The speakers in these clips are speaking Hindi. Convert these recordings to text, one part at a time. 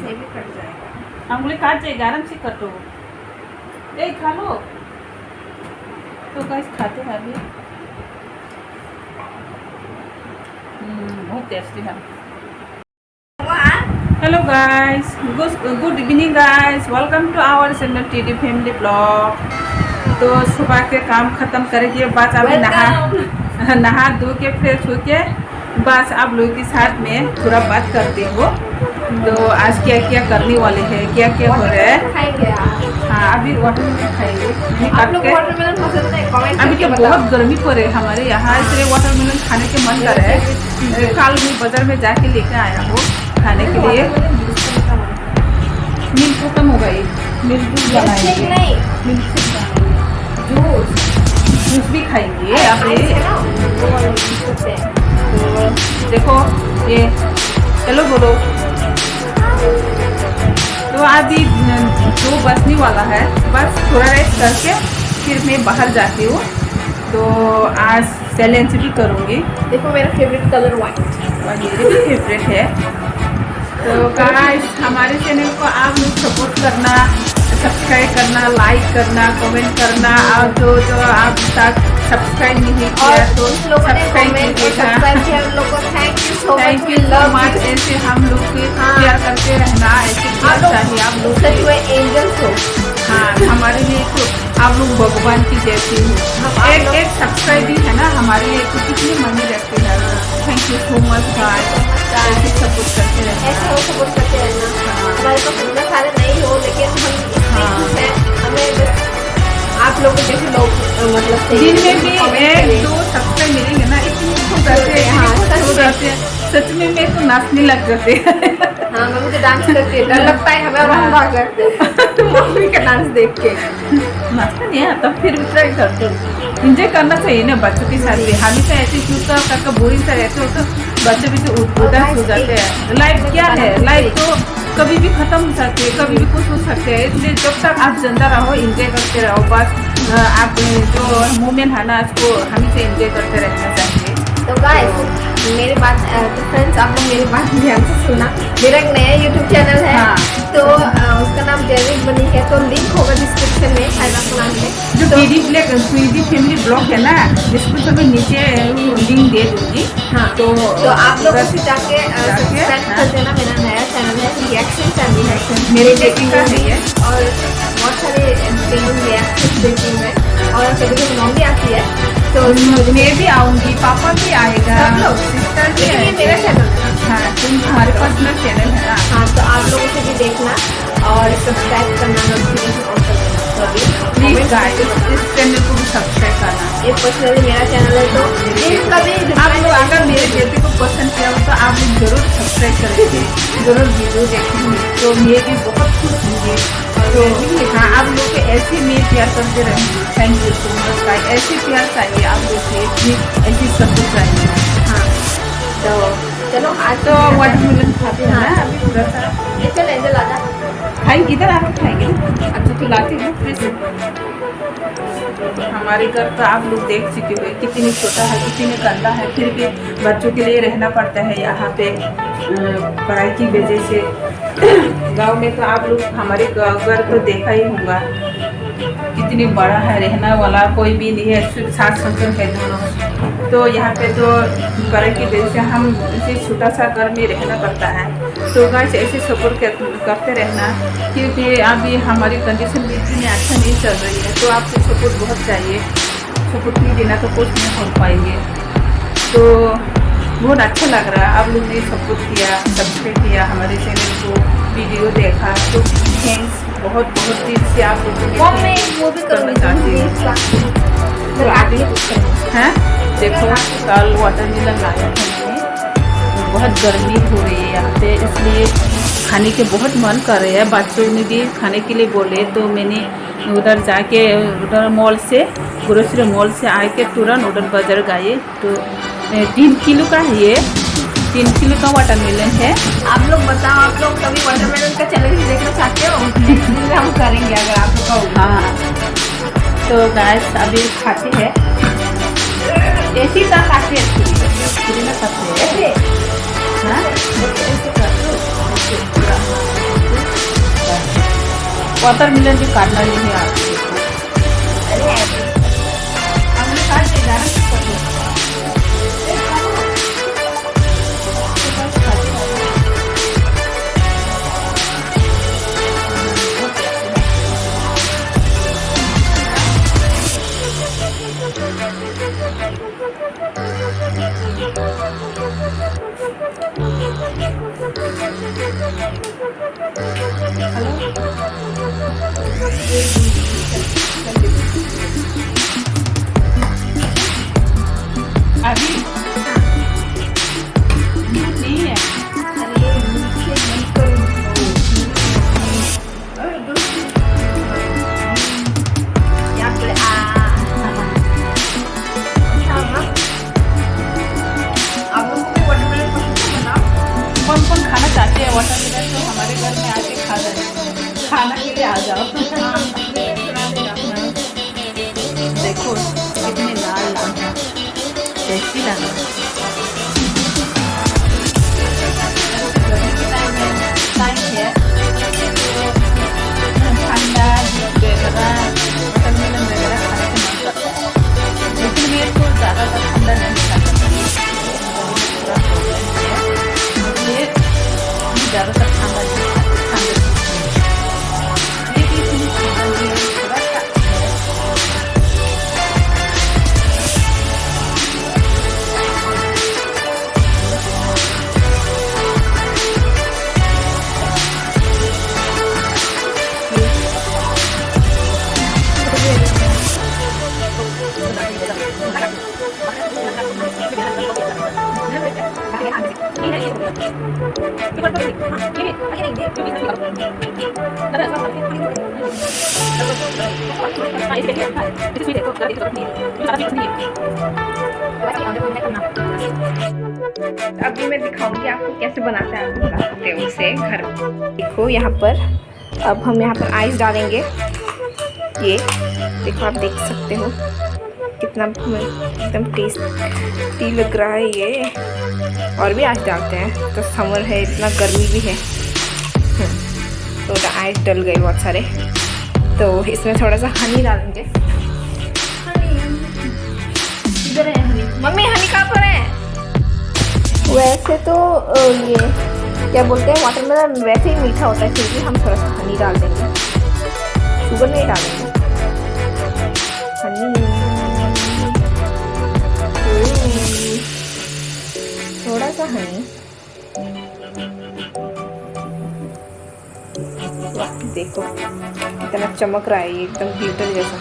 ये भी कट जाएगा। अंगुली काट जाएगा, आराम से कटो। ए खा लो। तो गाइस खाते हैं अभी। बहुत टेस्टी है। Hello guys, good evening guys, welcome to our channel TD family blog. तो सुबह के काम ख़त्म करके बस अभी नहा धो के फ्रेश होके बस आप लोगों के साथ में थोड़ा बात करती हूँ। तो आज क्या क्या करने वाले हैं, क्या क्या हो रहा है। खाएंगे आप? हाँ, अभी वाटरमेलन खाएंगे। आप लोग वाटरमेलन पसंद है? कमेंट अभी तो करके बहुत गर्मी पड़े हमारे यहाँ, इसलिए वाटरमेलन खाने के मन कर रहा है। कल मैं बाजार में जाके लेकर आया हूँ खाने के लिए। मिल्क खत्म हो गई, मिल्क जूस बनाएंगे। नहीं, मिल्क जूस भी खाएंगे अभी। तो देखो ये, चलो बोलो। तो अभी 2 बजने वाला है, बस थोड़ा रेस्ट करके फिर मैं बाहर जाती हूँ। तो आज चैलेंज भी करूँगी। देखो मेरा फेवरेट कलर व्हाइट, और मेरे भी फेवरेट है। तो गाइस हमारे चैनल को आप लोग सपोर्ट करना, सब्सक्राइब करना, लाइक करना, कमेंट करना। और जो आप तक सब्सक्राइब नहीं किया तो सब्सक्राइब कीजिएगा। Thank you so much. ऐसे हम लोग के प्यार करते रहना, ऐसे प्यार चाहिए आप लोग। सच में एंजल्स हो। हाँ, हमारे लिए तो आप लोग भगवान की जैसी हो। एक सब्सक्राइब भी है ना हमारे लिए, तो कितनी मनी रखते हैं। Thank you so much guys, ऐसे सपोर्ट करते रहना। ऐसे हो सपोर्ट करते रहना। हमारे पास इतना सारे नहीं हो, लेकिन हम इतने खुश हैं। हमें बस आप लोगों जैसे लोग मतलब दिन में भी 1-2 सब्सक्राइब मिलेंगे ना, इतनी खुश रहते हैं। हाँ, खुश रहते हैं सच में। मैं तो नाचने लग जाते हैं। हाँ, मम्मी तो डांस करती है, डर लगता है हमें, हम भाग जाते हैं तो मम्मी का डांस देख के। नाचता नहीं आता, फिर भी ट्राई करते हो। इंजॉय करना चाहिए ना बच्चों के साथ भी। हमेशा ऐसे चूता करके बोरिंग सा रहते हो तो बच्चे भी तो उदास हो जाते हैं। लाइफ क्या है, लाइफ तो कभी भी खत्म हो सकती है, कभी भी कुछ हो सकते हैं। इसलिए जब तक आप जिंदा रहो, इंजॉय करते रहो। बस आप जो मोमेंट है ना, उसको हमेशा इंजॉय करते रहना चाहिए। तो गाइस मेरी बात, तो फ्रेंड्स आप लोग मेरी बात ध्यान से सुनना। मेरा एक नया यूट्यूब चैनल है। हाँ। तो उसका नाम जैविक बनी है, तो लिंक होगा डिस्क्रिप्शन में, शायद आपको नाम है जो टीडी फैमिली ब्लॉग है ना, डिस्क्रिप्शन में नीचे लिंक दे दूँगी। हाँ, तो आप लोग उसे जाके सब्सक्राइब कर देना। मेरा नया चैनल है, रिएक्शन चैनल है, मेरे बेटी का है ये। और बहुत सारे एंटरटेनमेंट रिएक्शन देती हूँ मैं, और कभी कभी मॉम भी आती है। तो मैं भी आऊँगी, पापा भी आएगा, सब लोग। सिस्टर भी लेकिन ये आएगी। मेरा चैनल है। हाँ, तुम्हारे पर्सनल चैनल है ना। हाँ, तो आप लोगों से भी देखना और सब्सक्राइब करना, नोटिफिकेशन ऑन कर देना। प्लीज गाइस इस चैनल को भी सब्सक्राइब करना। ये पर्सनली मेरा चैनल है, तो इसका भी आप लोग अगर मेरे बेटे को पसंद किया हो तो आप लोग जरूर सब्सक्राइब करेंगे, जरूर वीडियो देखेंगे, तो मैं भी बहुत खुश होंगी। तो हाँ, आप लोग को ऐसे में प्यार करते रहेंगे। Thank you so much guys. ऐसे प्यार चाहिए आप लोग से, ऐसी सपोर्ट चाहिए। हाँ, तो चलो आज तो वाटरमेलन खाते हैं ना अभी थोड़ा सा। ये चल एंजल आजा। खाएंगे, इधर आकर खाएंगे। अच्छा तो लाते हैं फिर से। हमारे घर तो आप लोग देख चुके हुए कितनी छोटा है, कितनी गंदा है, फिर भी बच्चों के लिए रहना पड़ता है यहाँ पे पढ़ाई की वजह से। गांव में तो आप लोग हमारे घर तो देखा ही होगा कितनी बड़ा है, रहने वाला कोई भी नहीं है, सास ससुर है दोनों। तो यहाँ पे तो घर की वजह से हम इसे छोटा सा घर में रहना पड़ता है। तो गाइस ऐसे सपोर्ट करते रहना, क्योंकि अभी हमारी कंडीशन भी इतनी अच्छा नहीं चल रही है। तो आपको सपोर्ट बहुत चाहिए, सपोर्ट नहीं देना तो कुछ नहीं हो पाएंगे। तो बहुत अच्छा लग रहा है आप लोग ने सपोर्ट किया, सब्सक्राइब किया हमारे चैनल को, वीडियो देखा, तो थैंक्स बहुत बहुत दिल से आप लोगों को करना चाहती हूँ। तो आगे हैं देखो, कल वाटरमेलन लाया था मैंने। बहुत गर्मी हो रही है यहाँ पे, इसलिए खाने के बहुत मन कर रहे हैं। बच्चों ने भी खाने के लिए बोले, तो मैंने उधर जाके उधर मॉल से, ग्रोसरी मॉल से आके तुरंत उधर बाजार गए। तो 3 किलो का है ये, 3 किलो का वाटरमेलन है। आप लोग बताओ, आप लोग कभी वाटरमेलन का चैलेंज देखना चाहते हो? हम करेंगे अगर आप लोग कहोगे। हाँ, तो गाइस अभी खाते हैं, ऐसी का खाते हैं, ना खाते हैं। हाँ, ऐसे करते हैं। वाटरमेलन भी काटना नहीं आता। अरे ऐसे हमने काट दिया ना। अभी नहीं है। अरे नीचे नहीं करूँ अरे दूसरी यहाँ पे आप लोगों को वाटरमेलन पसंद है ना? कौन कौन खाना चाहते हैं वाटरमेलन, तो हमारे घर में आके खा जाए, खाना के लिए आ जाओ। देखो कितने लाल लाल हैं, टेस्टी लग रहा है। गर्मी के टाइम है ठंडा वगैरह वाटरमेलन वगैरह खाने को मन करता है, लेकिन मेरे को ज़्यादातर ठंडा नहीं खाता ये ज़्यादातर ठंडा नहीं खाता, लेकिन ठंडा नहीं है थोड़ा सा। अभी मैं दिखाऊंगी आपको कैसे बनाते हैं उसे घर। देखो यहाँ पर अब हम यहाँ पर आइस डालेंगे। ये देखो, आप देख सकते हो कितना एकदम टेस्टी लग रहा है ये। और भी आइस डालते हैं, तो समर है, इतना गर्मी भी है, तो आइस डल गए बहुत सारे। तो इसमें थोड़ा सा हनी डालेंगे। इधर है हनी। मम्मी हनी कहाँ पर है? वैसे तो ये क्या बोलते हैं, वाटरमेलन वैसे ही मीठा होता है, फिर भी हम थोड़ा सा हनी डाल देंगे, शुगर नहीं डालेंगे, हनी थोड़ा सा हनी। वाह देखो कितना चमक रहा है ये, एकदम ग्लिटर जैसा।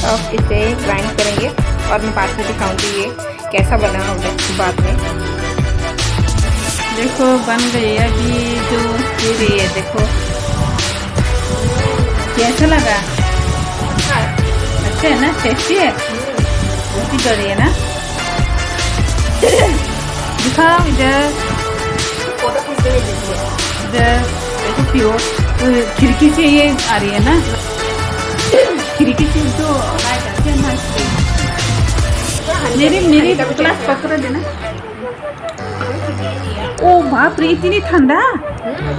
अब इसे ग्राइंड करेंगे और मैं बाद में दिखाऊंगी ये कैसा बना होगा बाद में। देखो बन गई अभी जो दे रही है, देखो कैसा लगा? अच्छा है ना, टेस्टी है, रोटी कर रही है ना। दिखाओ इधर, फोटो खींच के दीजिए। इधर देखो प्योर, तो खिड़की से ये आ रही है ना, खिड़की से जो आवाज आती है ना, मेरी ग्लास पकड़ देना। ओ बाप रे, इतनी ठंडा,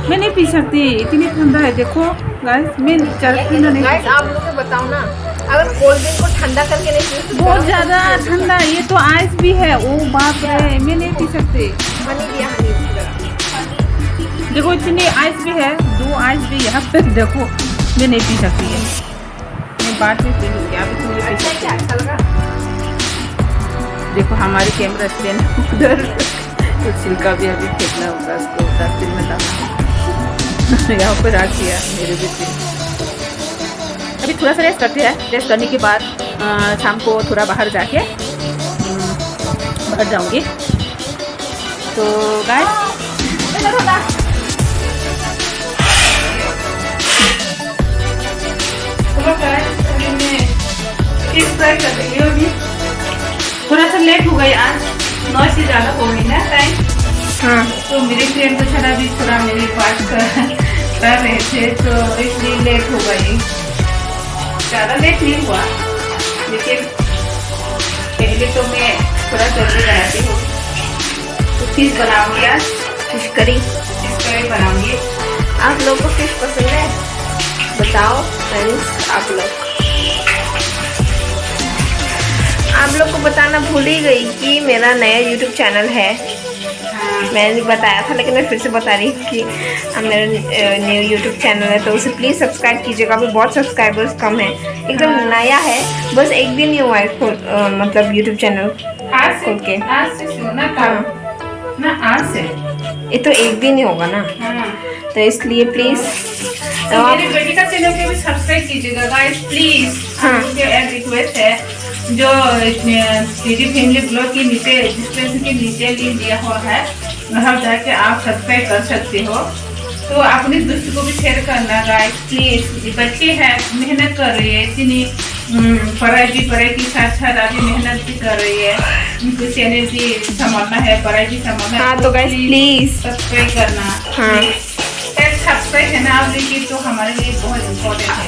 मैं नहीं पी सकती, इतनी ठंडा है। देखो गाइस, मैं चरखी नहीं। गाइस आप लोग को बताओ ना, अगर कोल्ड ड्रिंक को ठंडा करके नहीं पी सकते, बहुत ज़्यादा ठंडा, ये तो आइस भी है। ओ बाप रे, मैं नहीं पी सकती। हनी दिया, हनी इसकी तरह। देखो इतनी आइस भी है, 2 आइस भी यहाँ पे, देखो मैं नहीं पी सकती है, मैं बाद में पी लूँगी, अभी तुम पी सकती क्या अच्छा लगा? है। देखो हमारी कैमरा स्टैंड उधर, तो छिलका भी अभी फेंकना होगा, उसको डस्टबिन में डालना। यहाँ पर आ किया मेरे बेटे। अभी थोड़ा सा रेस्ट करते हैं, रेस्ट करने के बाद शाम को थोड़ा बाहर जाके बाहर जाऊंगी। तो गाइस ट्राई कर रही हूँ। अभी थोड़ा सा लेट हो गई, आज 9 से ज़्यादा हो गई ना टाइम। हाँ, तो मेरे फ्रेंड तो छड़ा भी थोड़ा मेरी बात कर रहे थे, तो इसलिए लेट हो गई। ज़्यादा लेट नहीं हुआ, लेकिन पहले तो मैं थोड़ा जल्दी बनाती हूँ। तो फिश बनाऊंगी आज, फिश करी बनाऊंगी। आप लोगों को फिश पसंद है? बताओ फ्रेंड्स। आप लोग को बताना भूल ही गई कि मेरा नया यूट्यूब चैनल है। मैंने बताया था लेकिन मैं फिर से बता रही हूँ कि मेरा न्यू यूट्यूब चैनल है, तो उसे प्लीज़ सब्सक्राइब कीजिएगा। अभी बहुत सब्सक्राइबर्स कम है, एकदम नया है, बस एक दिन ही हुआ है मतलब यूट्यूब चैनल खोल के। आज से ना, आज से ये तो एक दिन ही होगा ना, तो इसलिए प्लीज़ मेरी बेटी का चैनल को भी सब्सक्राइब कीजिएगा गाइस प्लीज। मुझे एक रिक्वेस्ट है, जो दीदी फैमिली ब्लॉग के नीचे डिस्क्रिप्शन के नीचे लिंक दिया हुआ है, वहाँ जाके आप सब्सक्राइब कर सकते हो। तो अपने दोस्तों को भी शेयर करना गाइस प्लीज। बच्चे हैं, मेहनत कर रही है, इतनी पढ़ाई के साथ साथ अभी मेहनत भी कर रही है, उनको चैनल भी संभालना है, पढ़ाई भी संभालना है। हाँ तो गाइस प्लीज सब्सक्राइब करना। हाँ सब्सक्राइब है ना आप देखिए, तो हमारे लिए बहुत इम्पोर्टेंट है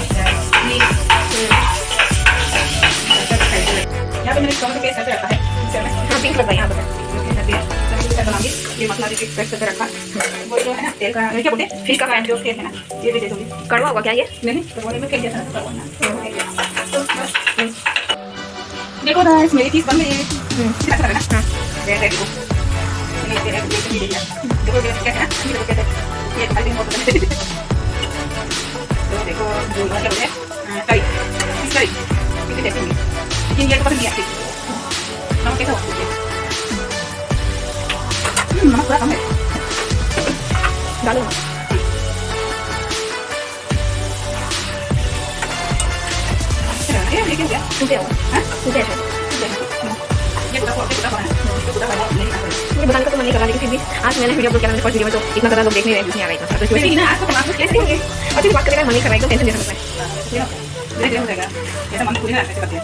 प्लीज। यहाँ पे मैंने टमाटर पेस्ट करके रखा है, हाँ पिंक लगा यहाँ पर ये मसाला भी पेस्ट करके रखा। वो जो है ना तेल का क्या बोलते हैं, फिश का जो तेल है ना, ये भी दे दूँगी। कड़वा होगा क्या ये? नहीं, तो वो में फेंक दिया था ना, करवाना। देखो गाइस मेरी फिश बन गई है। अच्छा लगा ना? हां देखो क्या है ना, ये खाली बहुत है। तो देखो जो क्या बोलते हैं करी, फिश करी कितनी टेस्टी होगी, लेकिन ये तो पसंद नहीं आती। नमक कैसा होता है? नमक थोड़ा कम है, डालो ये लेकिन क्या सूखे हो हां सूखे है ये पूरा ये बताने का तो मन नहीं कर रहा, लेकिन फिर भी आज मैंने वीडियो अपलोड किया, मैंने फर्स्ट वीडियो में तो इतना ज़्यादा लोग देखने में नहीं आ रहा इतना, तो वैसे ही ना आज तो आप कैसे होंगे और फिर बात करेगा मन नहीं कर रहा, एकदम टेंशन जैसा लगता है। धीरे हो जाएगा, ऐसा मन पूरी ना ऐसे करते हैं।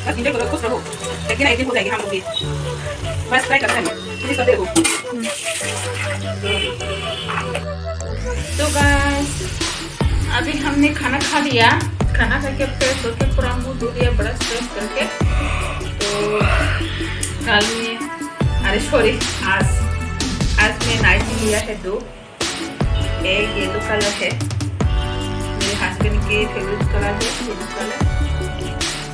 बस इंजॉय करो, खुश रहो, लेकिन एक दिन हो जाएगी हम लोग भी, बस ट्राई करते हैं प्लीज करते रहो। तो गाइस अभी हमने खाना खा लिया, खाना खा के फ्रेश होकर पूरा मुँह धो लिया ब्रश फ्रेश करके। तो कल में आज मैं नाइट लिया है 2, एक येलो कलर है, मेरे हस्बैंड के फेवरेट कलर है येलो कलर,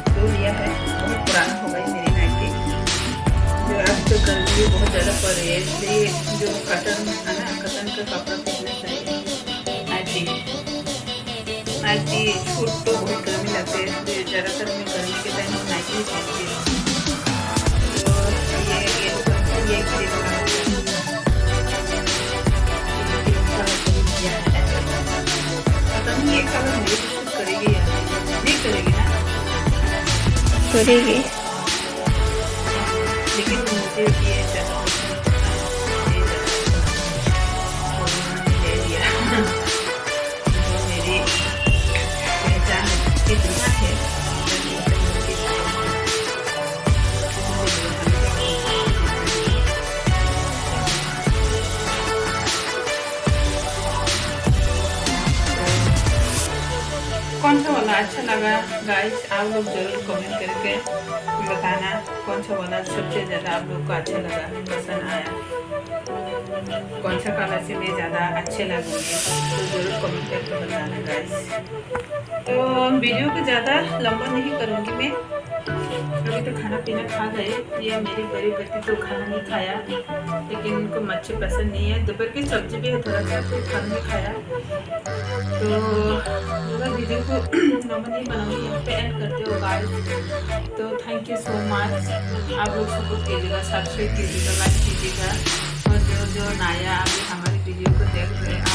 2 लिया है। बहुत पुराना हो गई मेरी नाइटी, जो आज तो गर्मी बहुत ज़्यादा पड़ रही है, इसलिए जो कटन है ना, कटन का कपड़ा पहनना चाहिए। नाइटी छूट तो बहुत गर्मी लगती है, इसलिए ज़्यादातर मैं गर्मी के टाइम नाइटी पहनती हूँ। तो ये कलर मेरे को करेगी या नहीं करेगी ना, करेगी, लेकिन मुझे ये मेरी पहचान की दुनिया है। कौन सा वाला अच्छा लगा गाइस, आप लोग जरूर कमेंट करके बताना कौन सा वाला सबसे ज़्यादा आप लोग को अच्छा लगा, पसंद आया, कौन सा कलर से मैं ज़्यादा अच्छे लगूंगी, तो ज़रूर कमेंट करके बताना गाइस। तो वीडियो को ज़्यादा लंबा नहीं करूँगी मैं, अभी तो खाना पीना खा गए। ये मेरी बड़ी बेटी तो खाना नहीं खाया, लेकिन उनको मच्छी पसंद नहीं है, दोपहर की सब्जी भी है थोड़ा सा, तो खाना नहीं खाया। तो पूरा वीडियो को लंबा नहीं बनाऊंगी, यहाँ पे एंड करते हो गाइस। तो थैंक यू सो मच, आप लोग सपोर्ट कीजिएगा, सब्सक्राइब कीजिएगा, लाइक कीजिएगा, और जो नया अभी हमारे वीडियो को देख रहे हैं आप